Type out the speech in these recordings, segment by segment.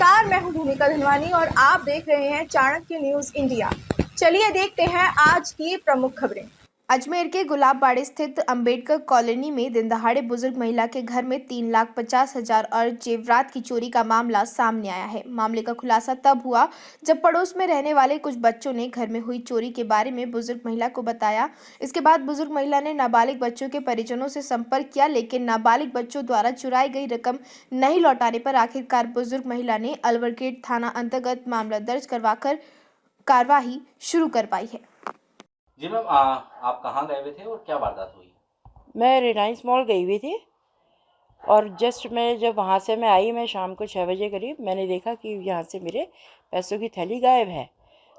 नमस्कार, मैं हूं भूमिका धनवानी और आप देख रहे हैं चाणक्य न्यूज इंडिया। चलिए देखते हैं आज की प्रमुख खबरें। अजमेर के गुलाबबाड़ी स्थित अंबेडकर कॉलोनी में दिन दहाड़े बुजुर्ग महिला के घर में 3,50,000 और जेवरात की चोरी का मामला सामने आया है। मामले का खुलासा तब हुआ जब पड़ोस में रहने वाले कुछ बच्चों ने घर में हुई चोरी के बारे में बुजुर्ग महिला को बताया। इसके बाद बुजुर्ग महिला ने नाबालिग बच्चों के परिजनों से संपर्क किया, लेकिन नाबालिग बच्चों द्वारा चुराई गई रकम नहीं लौटाने पर आखिरकार बुजुर्ग महिला ने अलवर गेट थाना अंतर्गत मामला दर्ज करवाकर कार्यवाही शुरू करवाई है। जी मैम, आप कहाँ गए हुए थे और क्या वारदात हुई? मैं रिलायंस मॉल गई हुई थी और जस्ट मैं जब वहाँ से मैं आई, मैं शाम को 6 बजे करीब मैंने देखा कि यहाँ से मेरे पैसों की थैली गायब है।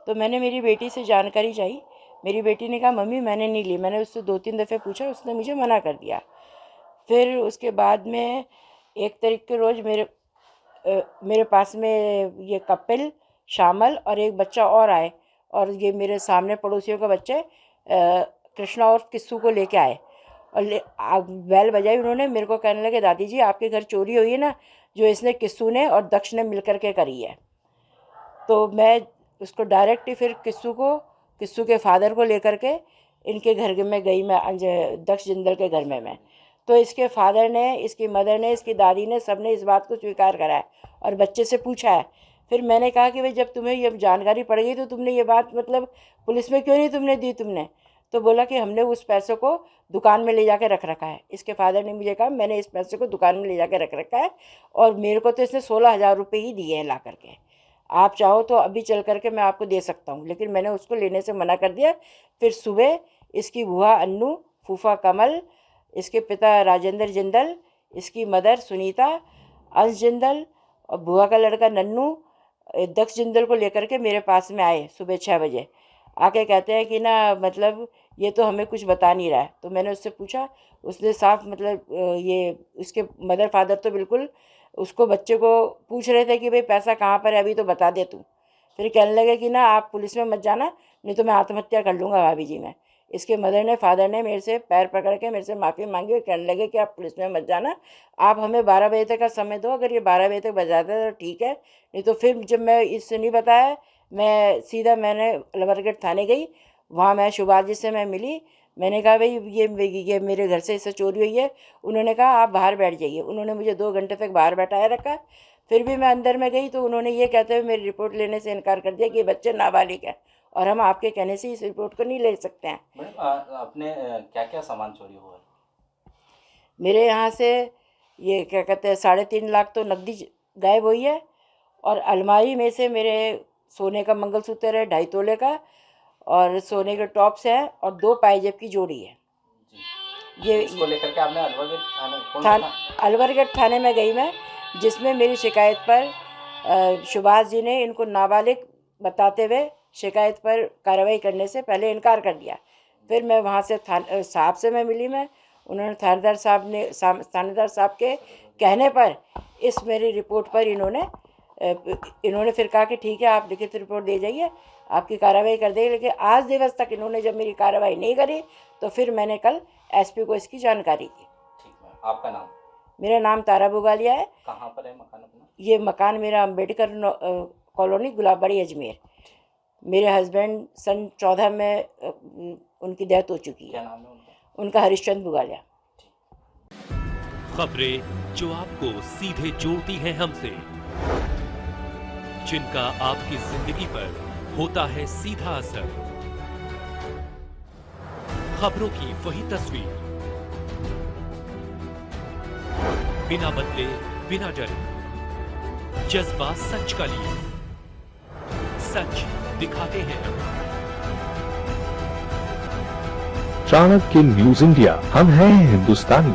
तो मैंने मेरी बेटी से जानकारी चाहिए। मेरी बेटी ने कहा मम्मी मैंने नहीं ली। मैंने उससे 2-3 दफ़े पूछा, उसने मुझे मना कर दिया। फिर उसके बाद में 1 तारीख के रोज़ मेरे पास में ये कपिल, श्यामल और एक बच्चा और आए और ये मेरे सामने पड़ोसियों का बच्चे कृष्णा और किस्सू को लेके आए और बैल बजाई। उन्होंने मेरे को कहने लगे दादी जी आपके घर चोरी हुई है ना, जो इसने किस्सू ने और दक्ष ने मिलकर के करी है। तो मैं उसको डायरेक्ट ही फिर किस्सू के फादर को लेकर के इनके घर में गई, मैं दक्ष जिंदल के घर में मैं। तो इसके फादर ने, इसकी मदर ने, इसकी दादी ने, सब ने इस बात को स्वीकार करा है और बच्चे से पूछा है। फिर मैंने कहा कि भाई जब तुम्हें ये जानकारी पड़ गई तो तुमने ये बात मतलब पुलिस में क्यों नहीं तुमने दी तुमने? तो बोला कि हमने उस पैसों को दुकान में ले जाके रख रखा है। इसके फादर ने मुझे कहा मैंने इस पैसे को दुकान में ले जाके रख रखा है और मेरे को तो इसने 16,000 रुपये ही दिए हैं ला करके। आप चाहो तो अभी चल करके मैं आपको दे सकता हूँ, लेकिन मैंने उसको लेने से मना कर दिया। फिर सुबह इसकी बुआ अन्नू, फूफा कमल, इसके पिता राजेंद्र जिंदल, इसकी मदर सुनीता, अंश जिंदल और बुआ का लड़का नन्नू दक्ष जिंदल को लेकर के मेरे पास में आए सुबह 6 बजे। आके कहते हैं कि ना मतलब ये तो हमें कुछ बता नहीं रहा है। तो मैंने उससे पूछा, उसने साफ मतलब ये उसके मदर फादर तो बिल्कुल उसको बच्चे को पूछ रहे थे कि भाई पैसा कहाँ पर है, अभी तो बता दे तू। फिर कहने लगे कि ना आप पुलिस में मत जाना, नहीं तो मैं आत्महत्या कर लूँगा भाभी जी मैं। इसके मदर ने, फादर ने मेरे से पैर पकड़ के मेरे से माफ़ी मांगी और कहने लगे कि आप पुलिस में मत जाना, आप हमें 12 बजे तक का समय दो। अगर ये 12 बजे तक बजाता है तो ठीक है, नहीं तो फिर जब मैं इससे नहीं बताया मैं सीधा मैंने अलवर गेट थाने गई। वहाँ मैं सुभाष जी से मैं मिली। मैंने कहा भाई ये मेरे घर से इससे चोरी हुई है। उन्होंने कहा आप बाहर बैठ जाइए। उन्होंने मुझे 2 घंटे तक बाहर बैठाया रखा। फिर भी मैं अंदर में गई तो उन्होंने ये कहते हुए मेरी रिपोर्ट लेने से इनकार कर दिया कि ये बच्चे नाबालिग हैं और हम आपके कहने से इस रिपोर्ट को नहीं ले सकते हैं। मैडम, अपने क्या क्या सामान चोरी हुआ? मेरे यहाँ से ये क्या कहते हैं 3.5 लाख तो नकदी गायब हुई है और अलमारी में से मेरे सोने का मंगलसूत्र है 2.5 तोले का और सोने के टॉप्स हैं और 2 पायजेब की जोड़ी है। ये इसको लेकर के आपने अलवर गेट थाने में गई मैं, जिसमें मेरी शिकायत पर सुभाष जी ने इनको नाबालिग बताते हुए शिकायत पर कार्रवाई करने से पहले इनकार कर दिया। फिर मैं वहाँ से साहब से मैं मिली मैं। उन्होंने थानेदार साहब के कहने पर इस मेरी रिपोर्ट पर इन्होंने फिर कहा कि ठीक है आप लिखित रिपोर्ट दे जाइए, आपकी कार्रवाई कर देंगे। लेकिन आज दिवस तक इन्होंने जब मेरी कार्रवाई नहीं करी तो फिर मैंने कल एसपी को इसकी जानकारी दी। ठीक है, आपका नाम? मेरा नाम तारा बुगालिया है। कहाँ पर है मकान अपना? ये मकान मेरा अंबेडकर कॉलोनी गुलाबबाड़ी अजमेर। मेरे हस्बैंड सन 14 में उनकी डेथ हो चुकी है। क्या नाम है उनका? हरिश्चंद्र बुगालिया। खबरें जो आपको सीधे जोड़ती हैं हमसे, जिनका आपकी जिंदगी पर होता है सीधा असर, खबरों की वही तस्वीर, बिना बदले बिना डरे, जज्बा सच का लिए, सच दिखाते हैं। चाणक्य न्यूज इंडिया, हम हैं हिंदुस्तानी।